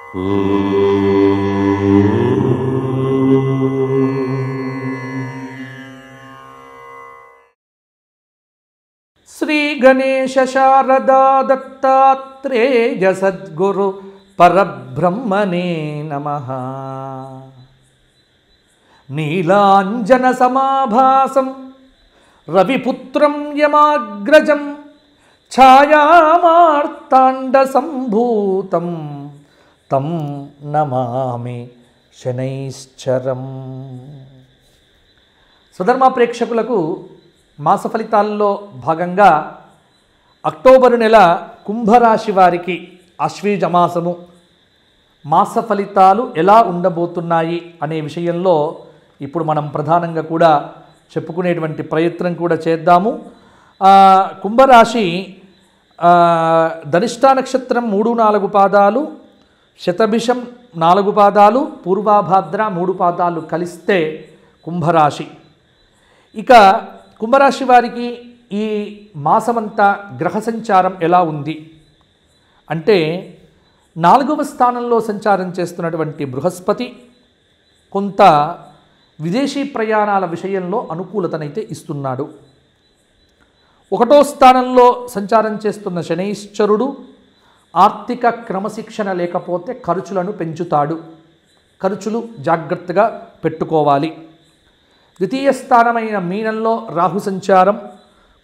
శ్రీ గణేశ శారదా దత్తాత్రేయ సద్గురు పరబ్రహ్మణే నమః. నీలాంజన సమాభాసం రవిపుత్రం యమాగ్రజం ఛాయామార్తాండ సంభూతం తం నమామి శనైశ్చరం. స్వధర్మ ప్రేక్షకులకు మాస ఫలితాల్లో భాగంగా అక్టోబరు నెల కుంభరాశి వారికి ఆశ్వీజ మాసము మాస ఫలితాలు ఎలా ఉండబోతున్నాయి అనే విషయంలో ఇప్పుడు మనం ప్రధానంగా కూడా చెప్పుకునేటువంటి ప్రయత్నం కూడా చేద్దాము. కుంభరాశి ధనిష్ఠా నక్షత్రం 3-4 పాదాలు, శతభిషం 4 పాదాలు, పూర్వాభాద్ర 3 పాదాలు కలిస్తే కుంభరాశి. ఇక కుంభరాశి వారికి ఈ మాసమంతా గ్రహ సంచారం ఎలా ఉంది అంటే 4వ స్థానంలో సంచారం చేస్తున్నటువంటి బృహస్పతి కొంత విదేశీ ప్రయాణాల విషయంలో అనుకూలతనైతే ఇస్తున్నాడు. 1వ స్థానంలో సంచారం చేస్తున్న శనైశ్చరుడు ఆర్థిక క్రమశిక్షణ లేకపోతే ఖర్చులను పెంచుతాడు. ఖర్చులు జాగ్రత్తగా పెట్టుకోవాలి. 2వ స్థానమైన మీనంలో రాహు సంచారం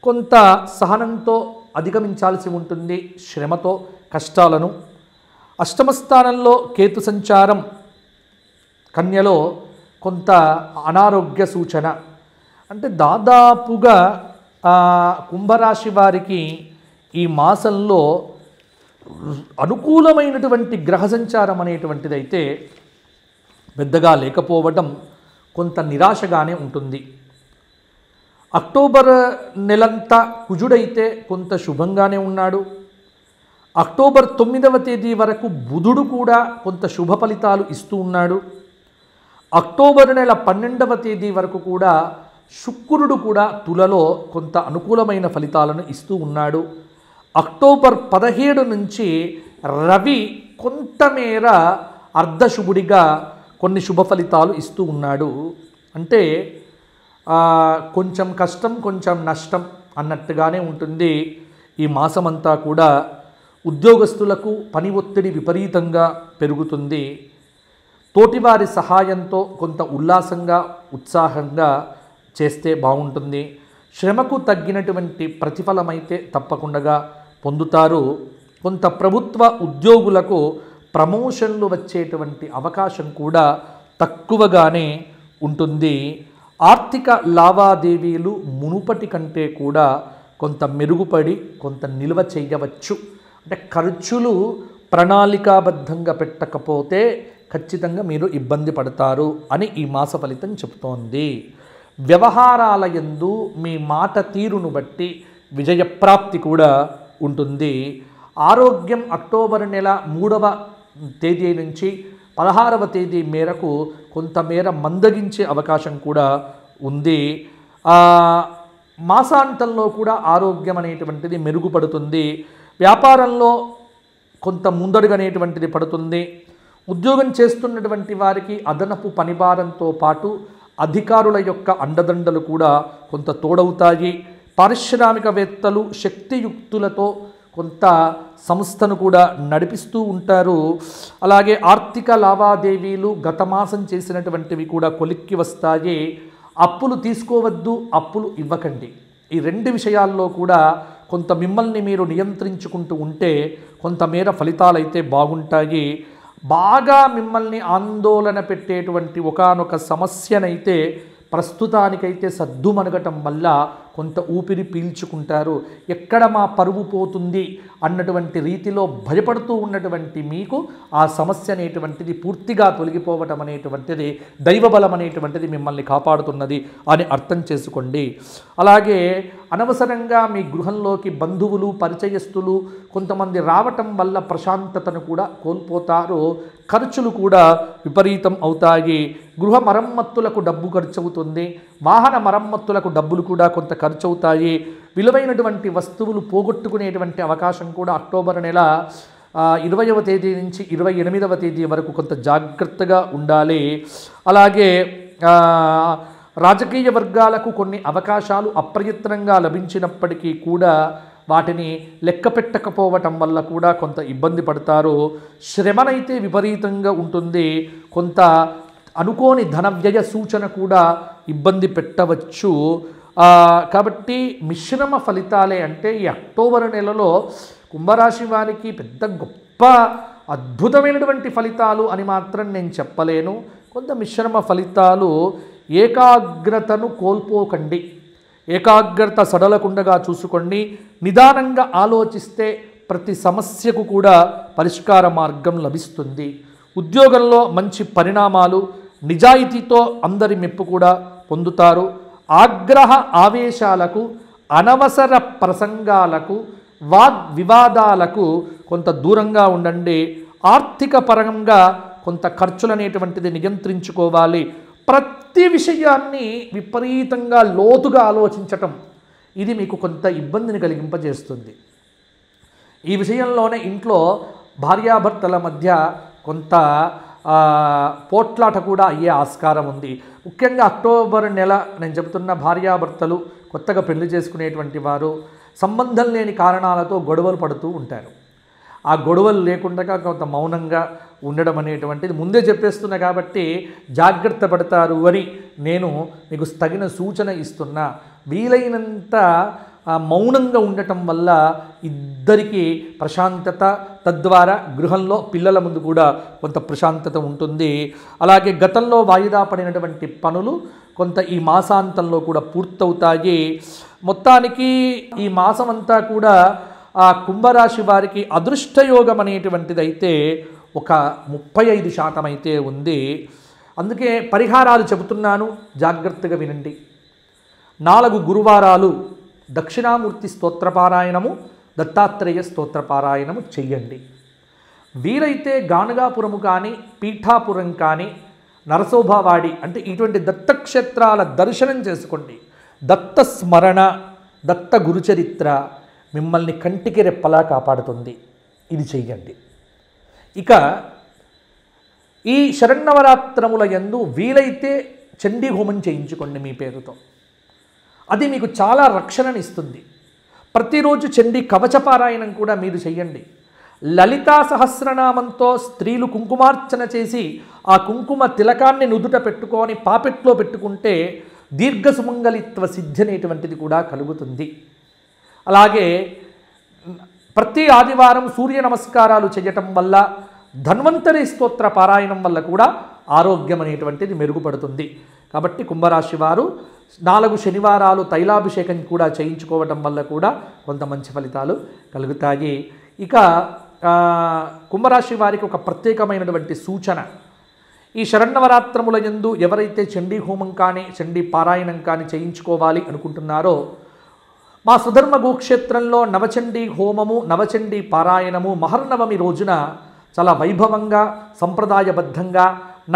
కొంత సహనంతో అధిగమించాల్సి ఉంటుంది, శ్రమతో కష్టాలను. 8వ స్థానంలో కేతు సంచారం కన్యలో కొంత అనారోగ్య సూచన. అంటే దాదాపుగా కుంభరాశి వారికి ఈ మాసంలో అనుకూలమైనటువంటి గ్రహ సంచారం అనేటువంటిదైతే పెద్దగా లేకపోవడం కొంత నిరాశగానే ఉంటుంది. అక్టోబర్ నెలంతా కుజుడైతే కొంత శుభంగానే ఉన్నాడు. అక్టోబర్ 9వ తేదీ వరకు బుధుడు కూడా కొంత శుభ ఫలితాలు ఇస్తూ ఉన్నాడు. అక్టోబర్ నెల 12వ తేదీ వరకు కూడా శుక్రుడు కూడా తులలో కొంత అనుకూలమైన ఫలితాలను ఇస్తూ ఉన్నాడు. అక్టోబర్ 17 నుంచి రవి కొంతమేర అర్ధశుభుడిగా కొన్ని శుభ ఫలితాలు ఇస్తూ ఉన్నాడు. అంటే కొంచెం కష్టం కొంచెం నష్టం అన్నట్టుగానే ఉంటుంది ఈ మాసమంతా కూడా. ఉద్యోగస్తులకు పని ఒత్తిడి విపరీతంగా పెరుగుతుంది. తోటివారి సహాయంతో కొంత ఉల్లాసంగా ఉత్సాహంగా చేస్తే బాగుంటుంది. శ్రమకు తగ్గినటువంటి ప్రతిఫలమైతే తప్పకుండా పొందుతారు. కొంత ప్రభుత్వ ఉద్యోగులకు ప్రమోషన్లు వచ్చేటువంటి అవకాశం కూడా తక్కువగానే ఉంటుంది. ఆర్థిక లావాదేవీలు మునుపటి కంటే కూడా కొంత మెరుగుపడి కొంత నిల్వ చేయవచ్చు. అంటే ఖర్చులు ప్రణాళికాబద్ధంగా పెట్టకపోతే ఖచ్చితంగా మీరు ఇబ్బంది పడతారు అని ఈ మాస ఫలితం చెబుతోంది. వ్యవహారాల యందు మీ మాట తీరును బట్టి విజయప్రాప్తి కూడా ఉంటుంది. ఆరోగ్యం అక్టోబర్ నెల 3వ తేదీ నుంచి 16వ తేదీ మేరకు కొంతమేర మందగించే అవకాశం కూడా ఉంది. మాసాంతంలో కూడా ఆరోగ్యం అనేటువంటిది మెరుగుపడుతుంది. వ్యాపారంలో కొంత ముందడుగనేటువంటిది పడుతుంది. ఉద్యోగం చేస్తున్నటువంటి వారికి అదనపు పనిభారంతో పాటు అధికారుల యొక్క అండదండలు కూడా కొంత తోడవుతాయి. పారిశ్రామికవేత్తలు శక్తియుక్తులతో కొంత సంస్థను కూడా నడిపిస్తూ ఉంటారు. అలాగే ఆర్థిక లావాదేవీలు గత మాసం చేసినటువంటివి కూడా కొలిక్కి వస్తాయి. అప్పులు తీసుకోవద్దు, అప్పులు ఇవ్వకండి. ఈ 2 విషయాల్లో కూడా కొంత మిమ్మల్ని మీరు నియంత్రించుకుంటూ ఉంటే కొంతమేర ఫలితాలైతే బాగుంటాయి. బాగా మిమ్మల్ని ఆందోళన పెట్టేటువంటి ఒకానొక సమస్యనైతే ప్రస్తుతానికైతే సద్దుమణగటం వల్ల కొంత ఊపిరి పీల్చుకుంటారు. ఎక్కడ మా పరువు పోతుంది అన్నటువంటి రీతిలో భయపడుతూ ఉన్నటువంటి మీకు ఆ సమస్య అనేటువంటిది పూర్తిగా తొలగిపోవటం అనేటువంటిది దైవబలం అనేటువంటిది మిమ్మల్ని కాపాడుతున్నది అని అర్థం చేసుకోండి. అలాగే అనవసరంగా మీ గృహంలోకి బంధువులు పరిచయస్తులు కొంతమంది రావటం వల్ల ప్రశాంతతను కూడా కోల్పోతారు. ఖర్చులు కూడా విపరీతం అవుతాయి. గృహ మరమ్మత్తులకు డబ్బు ఖర్చు అవుతుంది. వాహన మరమ్మత్తులకు డబ్బులు కూడా కొంత ఖర్చు అవుతాయి. విలువైనటువంటి వస్తువులు పోగొట్టుకునేటువంటి అవకాశం కూడా అక్టోబర్ నెల 20వ తేదీ నుంచి 28వ తేదీ వరకు కొంత జాగ్రత్తగా ఉండాలి. అలాగే రాజకీయ వర్గాలకు కొన్ని అవకాశాలు అప్రయత్నంగా లభించినప్పటికీ కూడా వాటిని లెక్క పెట్టకపోవటం వల్ల కూడా కొంత ఇబ్బంది పడతారు. శ్రమనైతే విపరీతంగా ఉంటుంది. కొంత అనుకోని ధన వ్యయ సూచన కూడా ఇబ్బంది పెట్టవచ్చు. కాబట్టి మిశ్రమ ఫలితాలే. అంటే ఈ అక్టోబర్ నెలలో కుంభరాశి వారికి పెద్ద గొప్ప అద్భుతమైనటువంటి ఫలితాలు అని మాత్రం నేను చెప్పలేను. కొంత మిశ్రమ ఫలితాలు. ఏకాగ్రతను కోల్పోకండి. ఏకాగ్రత సడలకుండగా చూసుకోండి. నిదానంగా ఆలోచిస్తే ప్రతి సమస్యకు కూడా పరిష్కార మార్గం లభిస్తుంది. ఉద్యోగంలో మంచి పరిణామాలు, నిజాయితీతో అందరి మెప్పు కూడా పొందుతారు. ఆగ్రహ ఆవేశాలకు, అనవసర ప్రసంగాలకు, వాగ్వివాదాలకు కొంత దూరంగా ఉండండి. ఆర్థిక పరంగా కొంత ఖర్చులనేటువంటిది నియంత్రించుకోవాలి. ప్రతి విషయాన్ని విపరీతంగా లోతుగా ఆలోచించటం ఇది మీకు కొంత ఇబ్బందిని కలిగింపజేస్తుంది. ఈ విషయంలోనే ఇంట్లో భార్యాభర్తల మధ్య కొంత పోట్లాట కూడా అయ్యే ఆస్కారం ఉంది. ముఖ్యంగా అక్టోబర్ నెల నేను చెబుతున్న భార్యాభర్తలు కొత్తగా పెళ్లి చేసుకునేటువంటి వారు సంబంధం లేని కారణాలతో గొడవలు పడుతూ ఉంటారు. ఆ గొడవలు లేకుండా కొంత మౌనంగా ఉండడం అనేటువంటిది ముందే చెప్పేస్తున్నా కాబట్టి జాగ్రత్త పడతారు అని నేను మీకు తగిన సూచన ఇస్తున్నా. వీలైనంత మౌనంగా ఉండటం వల్ల ఇద్దరికీ ప్రశాంతత, తద్వారా గృహంలో పిల్లల ముందు కూడా కొంత ప్రశాంతత ఉంటుంది. అలాగే గతంలో వాయిదా పడినటువంటి పనులు కొంత ఈ మాసాంతంలో కూడా పూర్తవుతాయి. మొత్తానికి ఈ మాసం అంతా కూడా ఆ కుంభరాశి వారికి అదృష్టయోగం అనేటువంటిది అయితే ఒక 35% అయితే ఉంది. అందుకే పరిహారాలు చెబుతున్నాను, జాగ్రత్తగా వినండి. 4 గురువారాలు దక్షిణామూర్తి స్తోత్రపారాయణము, దత్తాత్రేయ స్తోత్రపారాయణము చెయ్యండి. వీలైతే గానగాపురము కానీ, పీఠాపురం కానీ, నరసోభావాడి అంటే ఇటువంటి దత్తక్షేత్రాల దర్శనం చేసుకోండి. దత్త స్మరణ, దత్త గురుచరిత్ర మిమ్మల్ని కంటికి రెప్పలా కాపాడుతుంది. ఇది చెయ్యండి. ఇక ఈ శరన్నవరాత్రముల యందు వీలైతే చండీ హోమం చేయించుకోండి మీ పేరుతో. అది మీకు చాలా రక్షణనిస్తుంది. ప్రతిరోజు చండీ కవచపారాయణం కూడా మీరు చెయ్యండి. లలితా సహస్రనామంతో స్త్రీలు కుంకుమార్చన చేసి ఆ కుంకుమ తిలకాన్ని నుదుట పెట్టుకొని పాపెట్లో పెట్టుకుంటే దీర్ఘ సుమంగళిత్వ సిద్ధి అనేటువంటిది కూడా కలుగుతుంది. అలాగే ప్రతి ఆదివారం సూర్య నమస్కారాలు చేయటం వల్ల, ధన్వంతరి స్తోత్ర పారాయణం వల్ల కూడా ఆరోగ్యం అనేటువంటిది మెరుగుపడుతుంది. కాబట్టి కుంభరాశి వారు 4 శనివారాలు తైలాభిషేకం కూడా చేయించుకోవటం వల్ల కూడా కొంత మంచి ఫలితాలు కలుగుతాయి. ఇక కుంభరాశి వారికి ఒక ప్రత్యేకమైనటువంటి సూచన. ఈ శరన్నవరాత్రముల యందు ఎవరైతే చండీ హోమం కానీ, చండీ పారాయణం కానీ చేయించుకోవాలి అనుకుంటున్నారో, మా సుధర్మ గోక్షేత్రంలో నవచండీ హోమము, నవచండీ పారాయణము మహర్నవమి రోజున చాలా వైభవంగా, సంప్రదాయబద్ధంగా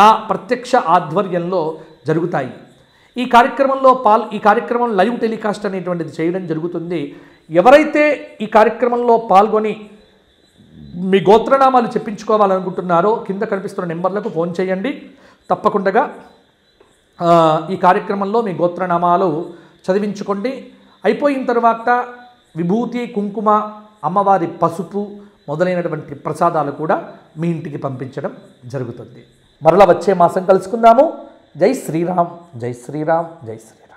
నా ప్రత్యక్ష ఆధ్వర్యంలో జరుగుతాయి. ఈ కార్యక్రమం లైవ్ టెలికాస్ట్ అనేటువంటిది చేయడం జరుగుతుంది. ఎవరైతే ఈ కార్యక్రమంలో పాల్గొని మీ గోత్రనామాలు చెప్పించుకోవాలనుకుంటున్నారో కింద కనిపిస్తున్న నెంబర్లకు ఫోన్ చేయండి. తప్పకుండా ఈ కార్యక్రమంలో మీ గోత్రనామాలు చదివించుకోండి. అయిపోయిన తర్వాత విభూతి, కుంకుమ, అమ్మవారి పసుపు మొదలైనటువంటి ప్రసాదాలు కూడా మీ ఇంటికి పంపించడం జరుగుతుంది. మరలా వచ్చే మాసం కలుసుకుందాము. జై శ్రీరామ్, జై శ్రీరామ్, జై శ్రీరామ్.